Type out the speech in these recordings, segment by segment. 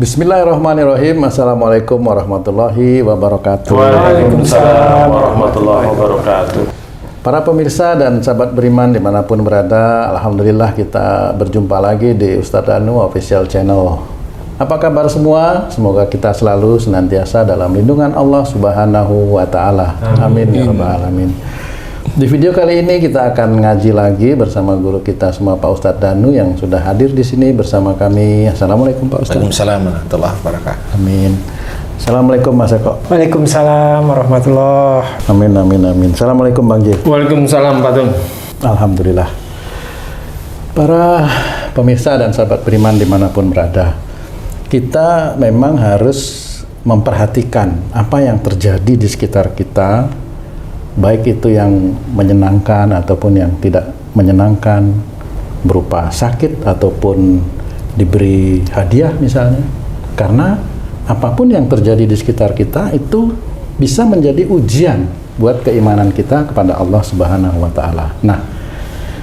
Bismillahirrahmanirrahim. Assalamualaikum warahmatullahi wabarakatuh. Waalaikumsalam warahmatullahi wabarakatuh. Para pemirsa dan sahabat beriman dimanapun berada, alhamdulillah kita berjumpa lagi di Ustadz Danu Official Channel. Apa kabar semua? Semoga kita selalu senantiasa dalam lindungan Allah Subhanahu wa Ta'ala. Amin ya rabbal alamin. Di video kali ini kita akan ngaji lagi bersama guru kita semua, Pak Ustadz Danu, yang sudah hadir di sini bersama kami. Assalamualaikum Pak Ustadz. Waalaikumsalam warahmatullahi wabarakatuh. Amin. Assalamualaikum Mas Eko. Waalaikumsalam warahmatullahi. Amin amin amin. Assalamualaikum Bang J. Waalaikumsalam Pak Tun. Alhamdulillah. Para pemirsa dan sahabat beriman dimanapun berada, kita memang harus memperhatikan apa yang terjadi di sekitar kita, baik itu yang menyenangkan ataupun yang tidak menyenangkan, berupa sakit ataupun diberi hadiah misalnya. Karena apapun yang terjadi di sekitar kita itu bisa menjadi ujian buat keimanan kita kepada Allah Subhanahu wa Ta'ala. Nah,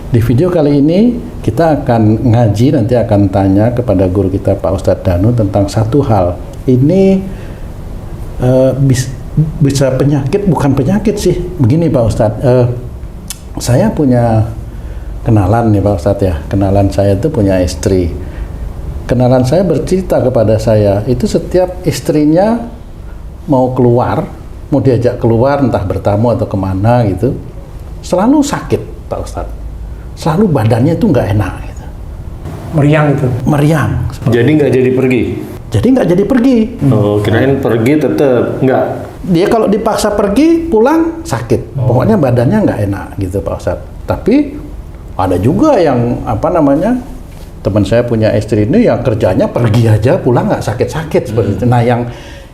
di video kali ini kita akan ngaji, nanti akan tanya kepada guru kita Pak Ustadz Danu tentang satu hal. Ini bisa penyakit, bukan penyakit sih. Begini Pak Ustadz, saya punya kenalan nih Pak Ustadz ya. Kenalan saya itu punya istri. Kenalan saya bercerita kepada saya, itu setiap istrinya mau keluar, mau diajak keluar entah bertamu atau kemana gitu, selalu sakit Pak Ustadz. Selalu badannya itu nggak enak gitu. Meriang itu. Meriang. Jadi nggak jadi pergi? Jadi nggak jadi pergi. Oh, kirain pergi tetap nggak. Dia kalau dipaksa pergi, pulang sakit. Pokoknya badannya nggak enak gitu Pak Ustadz. Tapi ada juga yang teman saya punya istri ini yang kerjanya pergi aja, pulang nggak sakit-sakit seperti itu. Nah,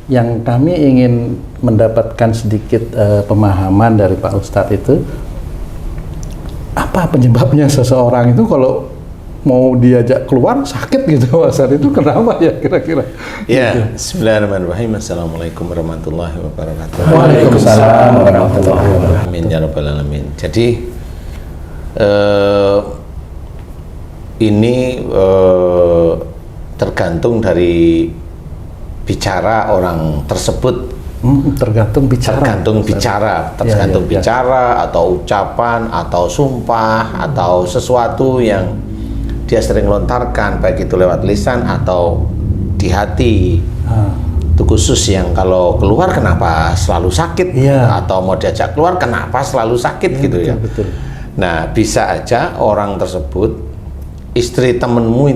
yang kami ingin mendapatkan sedikit pemahaman dari Pak Ustadz itu, apa penyebabnya seseorang itu kalau mau diajak keluar sakit gitu Pak Ustadz, itu kenapa ya kira-kira? Ya, bismillahirrahmanirrahim. Assalamualaikum warahmatullahi wabarakatuh. Waalaikumsalam warahmatullahi wabarakatuh. Amin ya rabbal alamin. Jadi ini tergantung dari bicara orang tersebut. Tergantung bicara. Tergantung bicara atau ucapan atau sumpah atau sesuatu yang dia sering lontarkan, baik itu lewat lisan atau di hati. Itu khusus yang kalau keluar kenapa selalu sakit, atau mau diajak keluar kenapa selalu sakit gitu ya. Betul. Nah, bisa aja orang tersebut, istri temenmu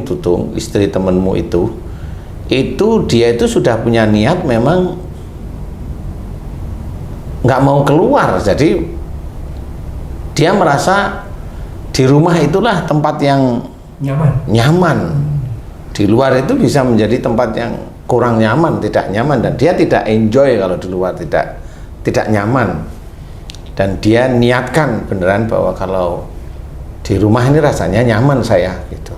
itu dia itu sudah punya niat memang nggak mau keluar, jadi dia merasa di rumah itulah tempat yang nyaman. Di luar itu bisa menjadi tempat yang kurang nyaman, tidak nyaman, dan dia tidak enjoy kalau di luar, tidak nyaman. Dan dia niatkan beneran bahwa kalau di rumah ini rasanya nyaman saya gitu.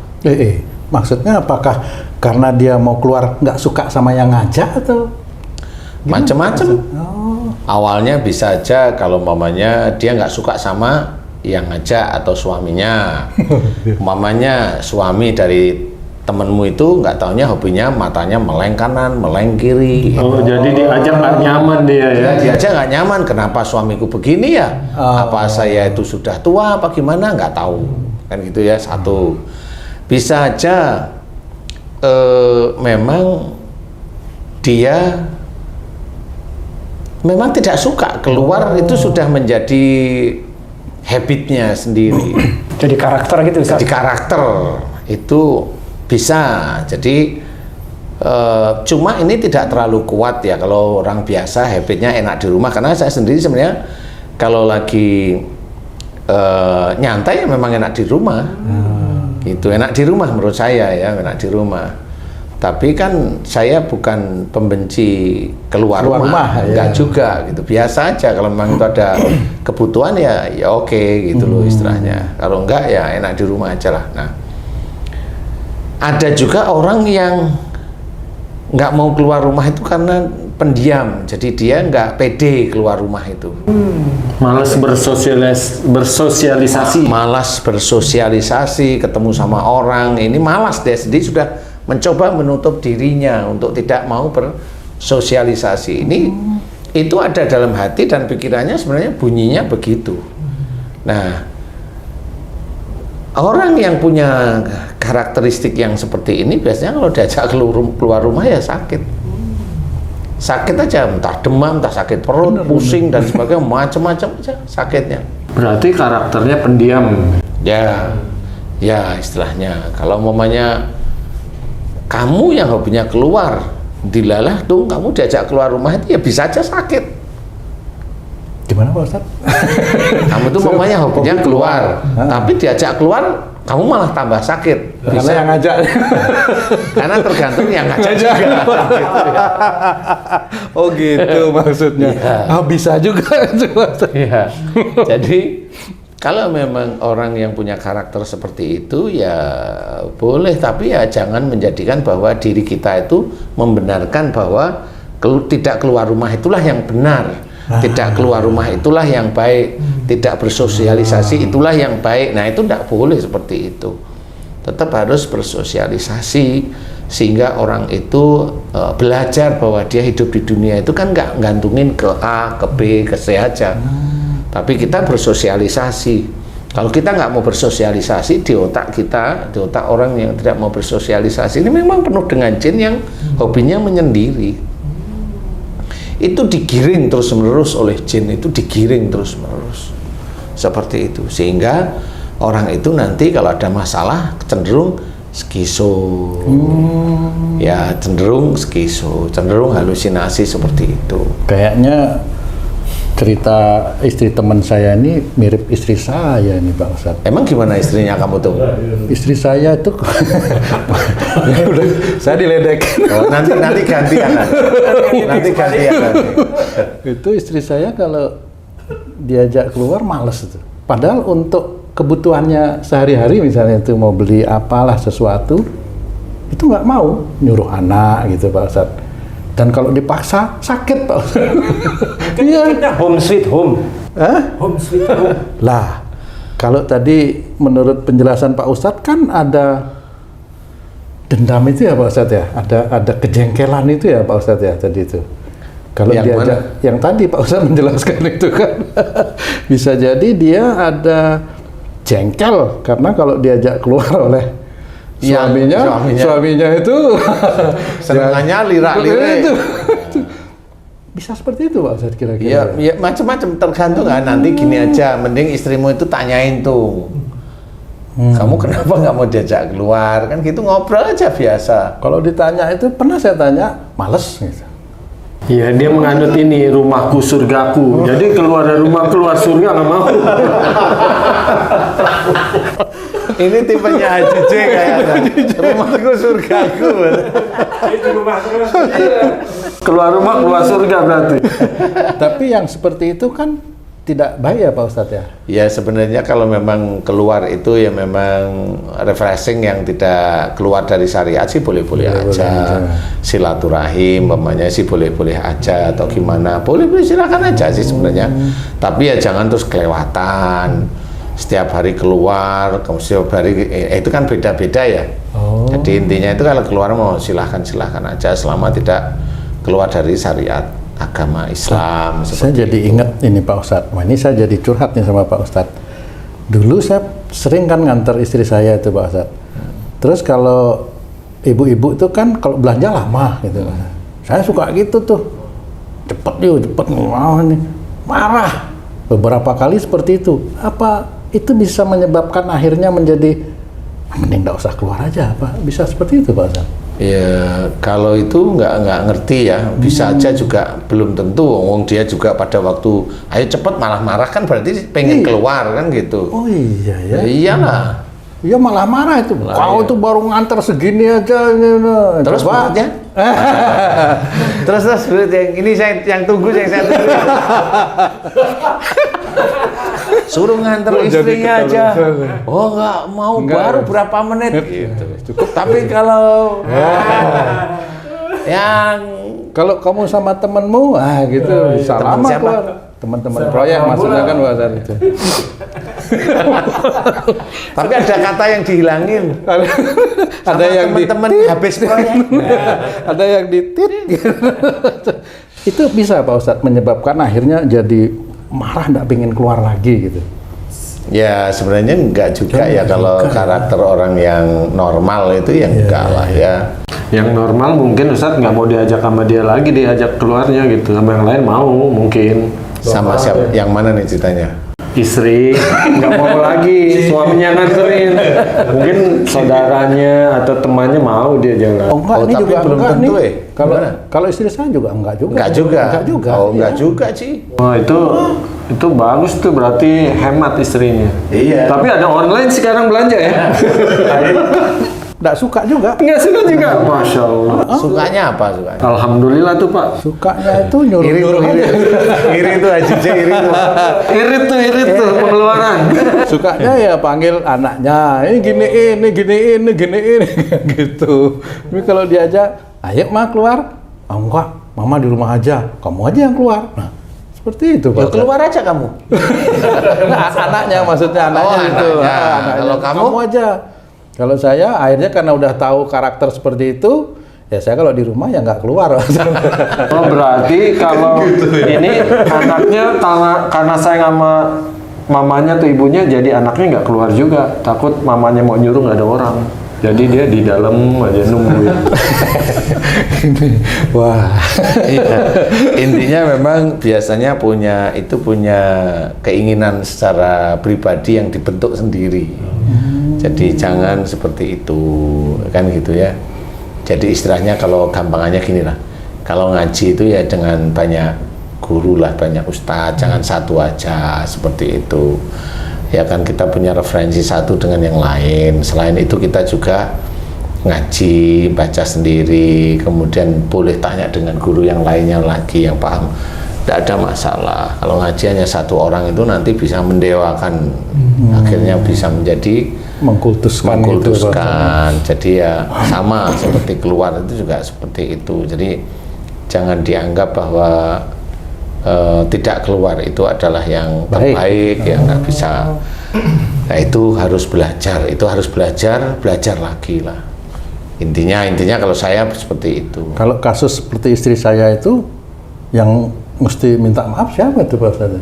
Maksudnya apakah karena dia mau keluar nggak suka sama yang ngajak atau macam-macam? Awalnya bisa aja kalau mamanya dia nggak suka sama yang ngajak atau suaminya. Mamanya suami dari temenmu itu nggak taunya hobinya matanya meleng kanan, meleng kiri. Oh, jadi diajak nggak nyaman dia ya? Diajak nggak nyaman, kenapa suamiku begini ya? Apa saya itu sudah tua apa gimana? Nggak tahu. Kan gitu ya, satu. Bisa aja memang dia memang tidak suka keluar, itu sudah menjadi habitnya sendiri. Jadi karakter gitu. Jadi karakter itu bisa. Jadi cuma ini tidak terlalu kuat ya kalau orang biasa habitnya enak di rumah. Karena saya sendiri sebenarnya kalau lagi nyantai ya memang enak di rumah. Gitu, enak di rumah menurut saya ya, enak di rumah. Tapi kan saya bukan pembenci keluar rumah enggak juga gitu. Biasa aja kalau memang itu ada kebutuhan ya oke gitu loh istilahnya. Kalau enggak ya enak di rumah aja lah. Nah, ada juga orang yang nggak mau keluar rumah itu karena pendiam, jadi dia nggak pede keluar rumah itu. Malas bersosialisasi. Malas bersosialisasi, ketemu sama orang, ini malas dia sendiri sudah mencoba menutup dirinya untuk tidak mau bersosialisasi. Ini itu ada dalam hati dan pikirannya sebenarnya bunyinya begitu. Nah, orang yang punya karakteristik yang seperti ini biasanya kalau diajak keluar rumah ya sakit. Sakit aja, entah demam, entah sakit perut, pusing dan sebagainya, macam-macam aja sakitnya. Berarti karakternya pendiam. Ya istilahnya. Kalau umpamanya kamu yang hobinya keluar, dilalah tuh kamu diajak keluar rumah itu ya bisa aja sakit. Gimana Pak Ustadz? Kamu tuh umpamanya hobinya keluar, tapi diajak keluar kamu malah tambah sakit. Karena yang ngajak. Karena tergantung yang ngajak juga. Oh gitu maksudnya. Bisa juga. Ya. Jadi kalau memang orang yang punya karakter seperti itu ya boleh, tapi ya jangan menjadikan bahwa diri kita itu membenarkan bahwa tidak keluar rumah itulah yang benar. Tidak keluar rumah itulah yang baik, tidak bersosialisasi itulah yang baik. Nah itu tidak boleh seperti itu. Tetap harus bersosialisasi sehingga orang itu belajar bahwa dia hidup di dunia itu kan nggak gantungin ke A, ke B, ke C aja. Tapi kita bersosialisasi. Kalau kita nggak mau bersosialisasi, di otak kita, di otak orang yang tidak mau bersosialisasi ini memang penuh dengan jin yang hobinya menyendiri. Itu digiring terus-menerus oleh jin, itu digiring terus-menerus seperti itu, sehingga orang itu nanti kalau ada masalah cenderung skizo, ya cenderung skizo, cenderung halusinasi seperti itu. Kayaknya cerita istri teman saya ini mirip istri saya nih Pak Ustadz. Emang gimana istrinya kamu tuh? Istri saya itu ya udah, saya diledek. Oh, nanti gantian. Nanti gantian. Itu istri saya kalau diajak keluar males itu. Padahal untuk kebutuhannya sehari-hari misalnya itu mau beli apalah sesuatu itu nggak mau, nyuruh anak gitu Pak Ustadz. Dan kalau dipaksa sakit Pak Ustadz. Iya. Home sweet home. Hah? Home sweet home. Lah, kalau tadi menurut penjelasan Pak Ustadz kan ada dendam itu ya Pak Ustadz ya, ada kejengkelan itu ya Pak Ustadz ya tadi itu. Kalau yang diajak, yang tadi Pak Ustadz menjelaskan itu kan, bisa jadi dia ada jengkel karena kalau diajak keluar oleh suaminya itu senangannya lirak-lirik. Bisa seperti itu Pak Ustadz kira-kira. Ya macam-macam tergantung kan. Nanti gini aja, mending istrimu itu tanyain tuh. Kamu kenapa nggak mau diajak keluar? Kan gitu ngobrol aja biasa. Kalau ditanya itu pernah saya tanya, males gitu. Iya, dia menganut ini rumahku surgaku. Jadi keluar dari rumah keluar surga nggak mau. Ini tipenya Haji J kayaknya. Rumahku surgaku. Keluar rumah keluar surga berarti. Tapi yang seperti itu kan tidak baik ya Pak Ustadz ya? Ya sebenarnya kalau memang keluar itu ya memang refreshing yang tidak keluar dari syariat sih boleh-boleh aja. Silaturahim umpamanya sih boleh-boleh aja atau gimana. Boleh-boleh silakan aja sih sebenarnya. Tapi ya jangan terus kelewatan. Setiap hari keluar, setiap hari itu kan beda-beda ya. Jadi intinya itu kalau keluar mau silahkan aja selama tidak keluar dari syariat agama Islam. Saya jadi ingat ini Pak Ustadz. Wah, ini saya jadi curhat nih sama Pak Ustadz. Dulu saya sering kan nganter istri saya itu Pak Ustadz. Terus kalau ibu-ibu itu kan kalau belanja lama gitu. Saya suka gitu tuh. Cepet mau nih. Marah. Beberapa kali seperti itu. Apa itu bisa menyebabkan akhirnya menjadi mending nggak usah keluar aja apa? Bisa seperti itu Pak Ustadz? Ya kalau itu nggak ngerti ya, bisa aja juga belum tentu. Wong dia juga pada waktu ayo cepet malah marah kan berarti pengen keluar kan gitu. Oh iya ya. Ya iyalah. Iya malah marah itu. Kau tuh baru nganter segini aja. Terus maksudnya? terus yang ini yang tunggu yang saya tunggu. Suruh nganter istrinya aja. Oh nggak mau, baru berapa menit gitu. Cukup. Tapi kalau yang kalau kamu sama temenmu, gitu bisa lama keluar. teman-teman proyek maksudnya kan Pak Ustadz itu. Tapi ada kata yang dihilangin. Ada yang teman-teman habis proyek. Ada yang ditit. Itu bisa Pak Ustadz menyebabkan akhirnya jadi marah, nggak pengen keluar lagi gitu. Ya sebenarnya enggak juga ya kalau karakter orang yang normal itu ya enggak lah ya. Yang normal mungkin Ustadz nggak mau diajak sama dia lagi, diajak keluarnya gitu, sama yang lain mau mungkin. Sama siapa? Yang mana nih ceritanya? Istri nggak mau lagi, suaminya nganterin, mungkin saudaranya atau temannya mau dia jalan. Oh enggak, Oh, ini tapi juga belum enggak tentu, nih. Kalau istri saya juga enggak juga. Enggak juga. Enggak juga. Oh, enggak iya. juga sih. Wah itu bagus tuh, berarti hemat istrinya. Iya. Tapi ada online sekarang belanja ya? Enggak suka juga. Nggak suka juga, masya Allah. Sukanya apa sukanya? Alhamdulillah tuh Pak. Sukanya itu nyuruh-nyuruh aja. Iri tuh Haji J, iri tuh. Irit tuh pengeluaran. Sukanya ya panggil anaknya, ini giniin gitu. Tapi kalau diajak, ayo Ma keluar. Ah enggak, Mama di rumah aja. Kamu aja yang keluar. Nah, seperti itu Pak. Ya keluar aja kamu. Nah, anaknya maksudnya anaknya Oh, itu. anaknya. Anaknya. Kalau kamu aja. Kalau saya akhirnya karena udah tahu karakter seperti itu, ya saya kalau di rumah ya nggak keluar. Oh berarti kalau ini anaknya karena sayang sama mamanya tuh ibunya, jadi anaknya nggak keluar juga, takut mamanya mau nyuruh nggak ada orang, jadi dia di dalam aja nungguin. Wah. Iya. Intinya memang biasanya punya keinginan secara pribadi yang dibentuk sendiri. Jadi jangan seperti itu, kan gitu ya. Jadi istilahnya kalau gampangannya gini lah. Kalau ngaji itu ya dengan banyak guru lah, banyak ustadz, jangan satu aja seperti itu. Ya kan kita punya referensi satu dengan yang lain. Selain itu kita juga ngaji, baca sendiri, kemudian boleh tanya dengan guru yang lainnya lagi yang paham. Tidak ada masalah. Kalau ngaji hanya satu orang itu nanti bisa mendewakan, akhirnya bisa menjadi mengkultuskan. Jadi ya sama seperti keluar itu juga seperti itu. Jadi jangan dianggap bahwa tidak keluar itu adalah yang terbaik, yang nggak bisa. Nah itu harus belajar, belajar lagi lah. Intinya kalau saya seperti itu. Kalau kasus seperti istri saya itu, yang mesti minta maaf siapa itu Pak Ustadz?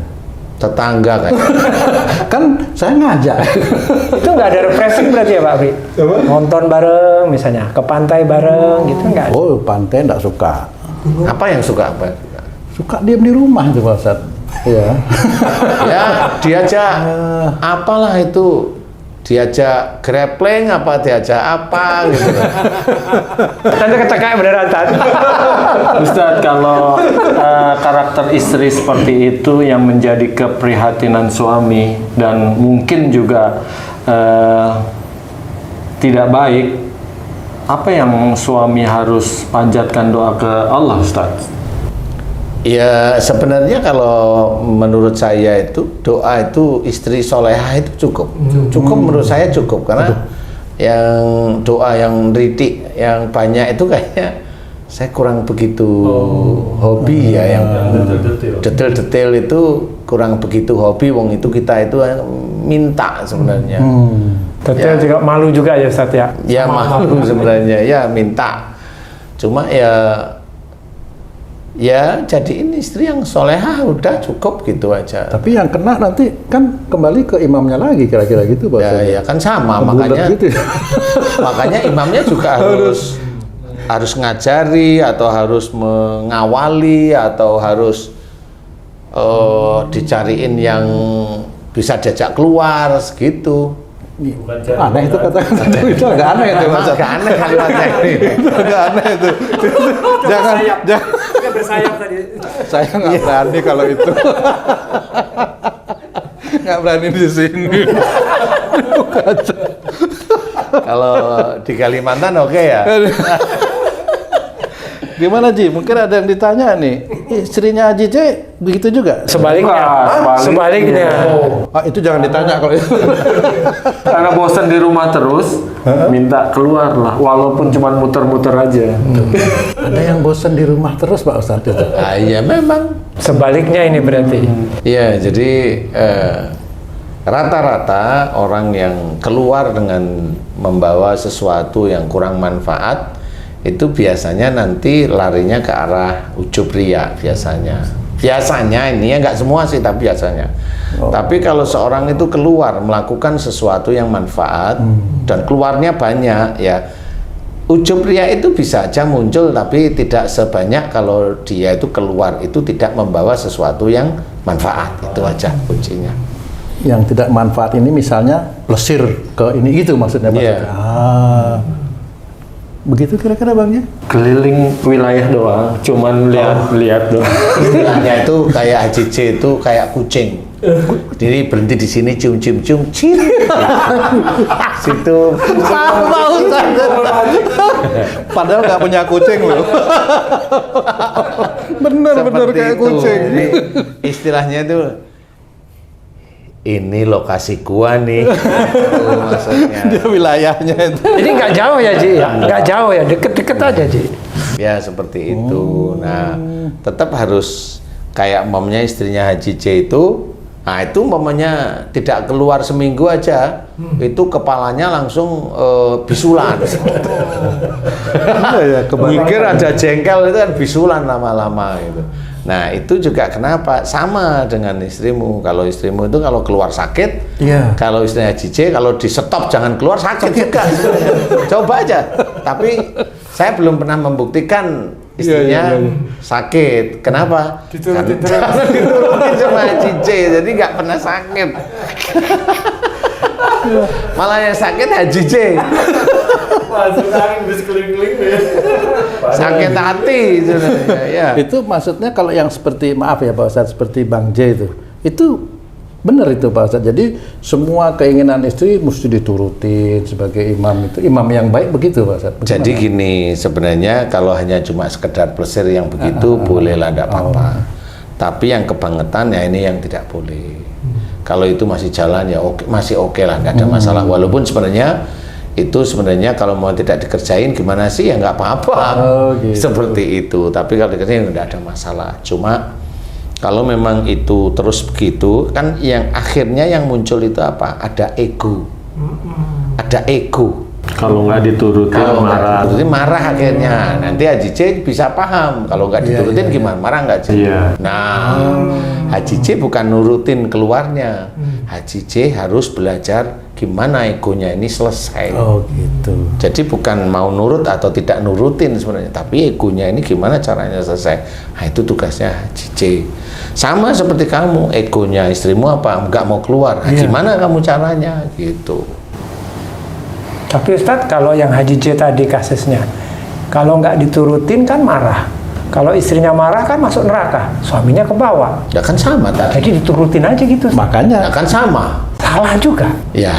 Tetangga kan. Kan saya ngajak. Itu nggak ada refreshing berarti ya Pak Bri? Nonton bareng misalnya, ke pantai bareng gitu nggak? Oh pantai nggak suka. Apa yang suka apa? Suka diam di rumah itu Pak Ustadz. Iya. Ya diajak apalah itu, diajak grappling apa, diajak apa gitu. Nanti kecekak beneran tadi. Ustadz, kalau karakter istri seperti itu yang menjadi keprihatinan suami dan mungkin juga tidak baik, apa yang suami harus panjatkan doa ke Allah, Ustadz? Ya sebenarnya kalau menurut saya itu doa itu istri solehah itu cukup menurut saya cukup, karena yang doa yang ritik yang banyak itu kayaknya saya kurang begitu hobi ya, yang detail-detail itu kurang begitu hobi. Wong itu kita itu minta sebenarnya. Detail juga malu juga ya Ustadz ya? Ya malu sebenarnya, ya minta. Cuma ya jadiin istri yang solehah udah cukup gitu aja. Tapi yang kena nanti kan kembali ke imamnya lagi kira-kira gitu Pak. Ya kan sama, makanya gitu ya? makanya imamnya juga harus ngajari atau harus mengawali atau harus dicariin yang bisa diajak keluar segitu. Aneh itu kata-kata itu agak aneh itu Mas. Agak aneh kalimatnya ini. Agak aneh itu. Jangan Bersayap tadi. saya nggak berani kalau itu. Nggak berani di sini. Kalau di Kalimantan oke ya. Gimana Ji? Mungkin ada yang ditanya nih. Istrinya Haji J begitu juga? Sebaliknya. Sebaliknya. itu jangan ditanya kalau itu. Karena bosan di rumah terus, minta keluar lah, walaupun cuma muter-muter aja. Ada yang bosan di rumah terus Pak Ustadz itu. Iya memang. Sebaliknya ini berarti. Iya, jadi rata-rata orang yang keluar dengan membawa sesuatu yang kurang manfaat itu biasanya nanti larinya ke arah ujub riya biasanya. Biasanya ini ya nggak semua sih, tapi biasanya. Tapi kalau seorang itu keluar melakukan sesuatu yang manfaat dan keluarnya banyak, ya ujub riya itu bisa aja muncul, tapi tidak sebanyak kalau dia itu keluar itu tidak membawa sesuatu yang manfaat. Itu aja kuncinya. Yang tidak manfaat ini misalnya plesir ke ini itu maksudnya Pak. Iya. Begitu kira-kira Bang ya? Keliling wilayah doang, cuman lihat doang. Istilahnya itu kayak HJJ itu kayak kucing. Jadi berhenti di sini cium-cium cin. Situ Sama Ustaz. Padahal nggak punya kucing loh. Bener seperti kayak itu. kucing. Jadi, istilahnya itu ini lokasi gua nih. Itu maksudnya. Dia wilayahnya itu. Jadi nggak jauh ya Ji, ya? Nggak jauh ya, deket-deket aja Ji. Ya seperti itu. Nah, tetap harus kayak mamanya istrinya Haji J itu. Nah itu mamanya tidak keluar seminggu aja, itu kepalanya langsung bisulan. Mikir ada jengkel itu kan bisulan lama-lama gitu. Nah itu juga kenapa sama dengan istrimu. Kalau istrimu itu kalau keluar sakit, kalau istrinya Haji J kalau di stop jangan keluar sakit juga. Coba aja. Tapi saya belum pernah membuktikan istrinya sakit. Kenapa? Diturutin sama Haji J, jadi nggak pernah sakit. Malah yang sakit Haji J. Masuk angin bis keliling-keliling ya. Sakit hati sebenarnya. Ya. Itu maksudnya kalau yang seperti maaf ya Pak Ustadz, seperti Bang J itu benar itu Pak Ustadz. Jadi semua keinginan istri mesti diturutin sebagai imam, itu imam yang baik begitu Pak Ustadz. Jadi gini, sebenarnya kalau hanya cuma sekedar plesir yang begitu bolehlah, tidak apa-apa. Tapi yang kebangetan ya ini yang tidak boleh. Kalau itu masih jalan ya masih oke lah, nggak ada masalah. Walaupun sebenarnya itu sebenarnya kalau mau tidak dikerjain gimana sih ya nggak apa-apa. Gitu. Seperti itu. Tapi kalau dikerjain nggak ada masalah. Cuma kalau memang itu terus begitu, kan yang akhirnya yang muncul itu apa? Ada ego. Ada ego. Kalau nggak diturutin Kalau nggak marah. diturutin marah akhirnya. Nanti Haji J bisa paham. Kalau nggak diturutin gimana? Marah nggak J? Nah, Haji J bukan nurutin keluarnya. Haji J harus belajar gimana egonya ini selesai. Oh gitu. Jadi bukan mau nurut atau tidak nurutin sebenarnya, tapi egonya ini gimana caranya selesai. Nah itu tugasnya Haji J. Sama seperti kamu, egonya istrimu apa? Nggak mau keluar. Nah, gimana kamu caranya? Gitu. Tapi Ustadz, kalau yang Haji J tadi kasusnya, kalau nggak diturutin kan marah. Kalau istrinya marah kan masuk neraka, suaminya ke bawah. Ya kan sama tadi. Jadi diturutin aja gitu. Makanya Ya kan sama. Salah juga. Ya,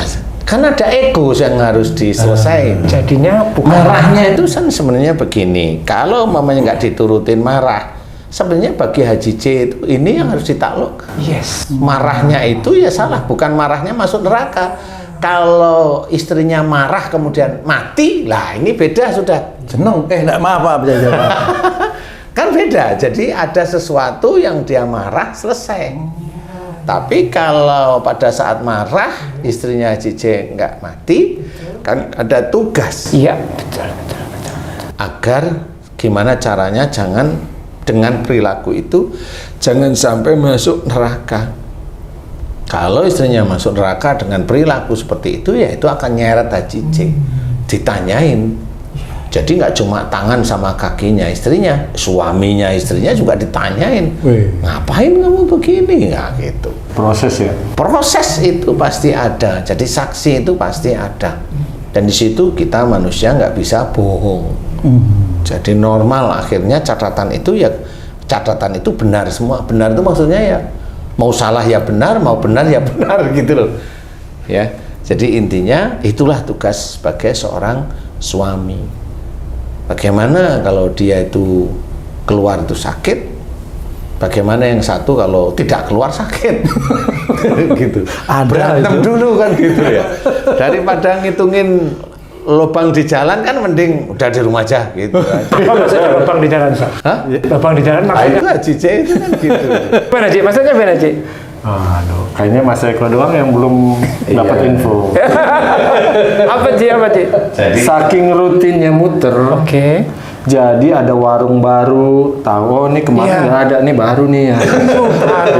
kan ada ego yang harus diselesaikan. Jadinya bukan Marahnya itu kan sebenarnya begini. Kalau mamanya nggak diturutin marah, sebenarnya bagi Haji J itu ini yang harus ditakluk. Yes. Marahnya itu ya salah, bukan marahnya masuk neraka. Kalau istrinya marah kemudian mati, lah ini beda sudah. seneng. Maaf jawab. Kan beda. Jadi ada sesuatu yang dia marah selesai. Tapi kalau pada saat marah istrinya Haji J nggak mati, kan ada tugas. Iya, betul. Agar gimana caranya jangan dengan perilaku itu jangan sampai masuk neraka. Kalau istrinya masuk neraka dengan perilaku seperti itu, ya itu akan nyeret Haji J. Ditanyain. Jadi nggak cuma tangan sama kakinya istrinya, suaminya istrinya juga ditanyain. Ngapain kamu begini? Nggak gitu. Proses ya. Proses itu pasti ada. Jadi saksi itu pasti ada. Dan di situ kita manusia nggak bisa bohong. Jadi normal akhirnya catatan itu benar semua. Benar itu maksudnya ya mau salah ya benar, mau benar ya benar gitu loh. Ya. Jadi intinya itulah tugas sebagai seorang suami. Bagaimana kalau dia itu keluar itu sakit, Bagaimana yang satu kalau tidak keluar sakit, gitu. Berantem itu. dulu kan gitu ya. Daripada ngitungin lubang di jalan kan mending udah di rumah aja gitu. Apa maksudnya lubang di jalan, Ustaz? Hah? Lubang di jalan Nah, maksudnya? itu Haji C itu kan gitu. Mana, Ci? Maksudnya mana, Ci? Aduh, kayaknya Mas Eko doang yang belum dapat info. Apa, Ci? Apa, Ci? Saking rutinnya muter, Oke. jadi ada warung baru. Tahu, oh ini kemarin Iya. nggak ada, nih baru nih ya.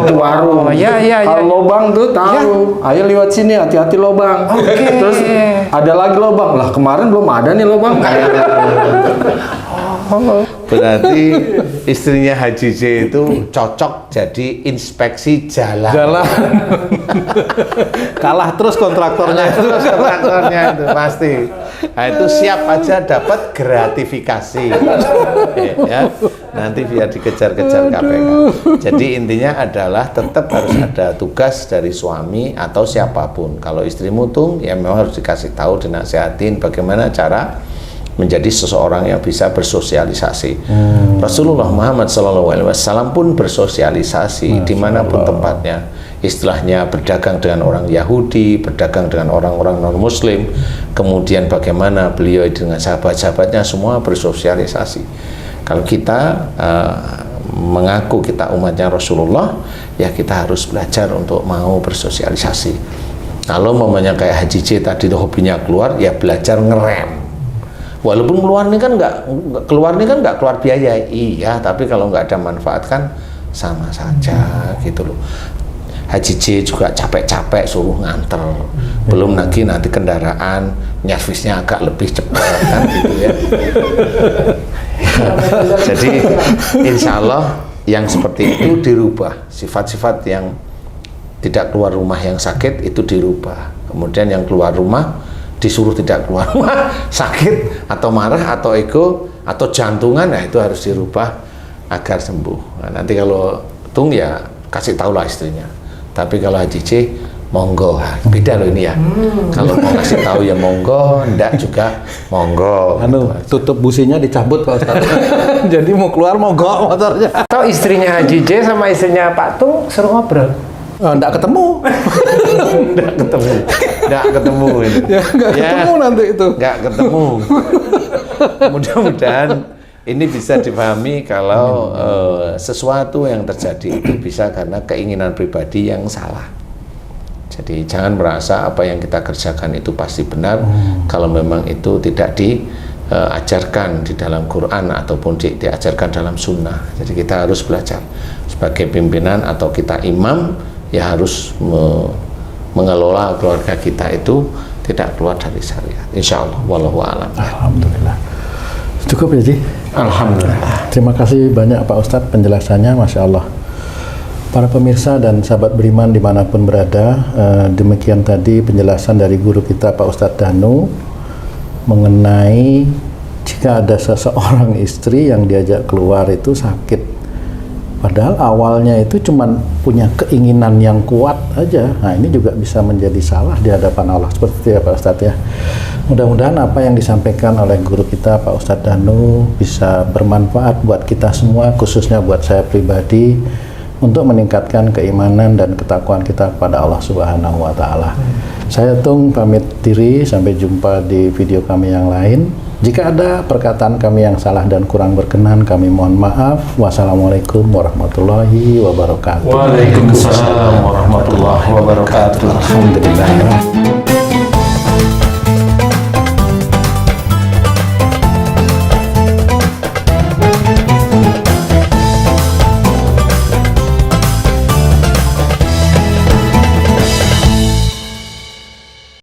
Itu warung. Oh, iya. Kalau lobang tuh tahu. Ayo lewat sini, hati-hati lobang. Oke. Terus ada lagi lobang. Lah kemarin belum ada nih lobang. Berarti istrinya Haji C itu cocok jadi inspeksi jalan. Jalan. Kalah terus kontraktornya itu. Terus kontraktornya itu pasti. Nah, itu siap aja dapat gratifikasi. Ya, nanti biar dikejar-kejar KPK. Jadi intinya adalah tetap harus ada tugas dari suami atau siapapun. Kalau istri mutung, ya memang harus dikasih tahu, dinasihatin bagaimana cara menjadi seseorang yang bisa bersosialisasi. Rasulullah Muhammad SAW pun bersosialisasi dimanapun tempatnya. Istilahnya berdagang dengan orang Yahudi, berdagang dengan orang-orang non-Muslim, kemudian bagaimana beliau dengan sahabat-sahabatnya semua bersosialisasi. Kalau kita mengaku kita umatnya Rasulullah, ya kita harus belajar untuk mau bersosialisasi. Kalau mamanya kayak Haji C tadi itu hobinya keluar, ya belajar ngerem. Walaupun keluar ini kan nggak keluar biaya, iya, tapi kalau nggak ada manfaat kan sama saja gitu loh. Haji C juga capek-capek suruh nganter, belum lagi nanti kendaraan nyervisnya agak lebih cepat kan gitu ya. Jadi insya Allah yang seperti itu dirubah, sifat-sifat yang tidak keluar rumah yang sakit itu dirubah, kemudian yang keluar rumah disuruh tidak keluar rumah sakit atau marah atau ego atau jantungan, nah itu harus dirubah agar sembuh. Nah, nanti kalau tung ya kasih tahulah istrinya. Tapi kalau Haji C monggo, beda loh ini ya. Kalau mau kasih tahu ya monggo, enggak juga monggo. Tutup businya dicabut Pak Ustaz. Jadi mau keluar mogok motornya. Atau istrinya Haji J sama istrinya Pak Tung suruh ngobrol. Enggak ketemu. Enggak ketemu ini. Ya, enggak ketemu nanti itu. Enggak ketemu. Mudah-mudahan ini bisa dipahami kalau sesuatu yang terjadi itu bisa karena keinginan pribadi yang salah. Jadi jangan merasa apa yang kita kerjakan itu pasti benar kalau memang itu tidak diajarkan di dalam Quran ataupun diajarkan dalam sunnah. Jadi kita harus belajar sebagai pimpinan atau kita imam, ya harus mengelola keluarga kita itu tidak keluar dari syariat. Insya Allah, wallahu a'lam. Alhamdulillah. Cukup ya Ji? Alhamdulillah. Terima kasih banyak Pak Ustadz penjelasannya, Masya Allah. Para pemirsa dan sahabat beriman dimanapun berada, demikian tadi penjelasan dari guru kita Pak Ustadz Danu mengenai jika ada seseorang istri yang diajak keluar itu sakit. Padahal awalnya itu cuman punya keinginan yang kuat aja. Nah ini juga bisa menjadi salah di hadapan Allah. Seperti itu ya Pak Ustadz ya. Mudah-mudahan apa yang disampaikan oleh guru kita Pak Ustadz Danu bisa bermanfaat buat kita semua, khususnya buat saya pribadi, untuk meningkatkan keimanan dan ketakwaan kita kepada Allah Subhanahu wa Ta'ala. Saya Tung pamit diri, sampai jumpa di video kami yang lain. Jika ada perkataan kami yang salah dan kurang berkenan, kami mohon maaf. Wassalamualaikum warahmatullahi wabarakatuh. Waalaikumsalam warahmatullahi wabarakatuh. Alhamdulillah.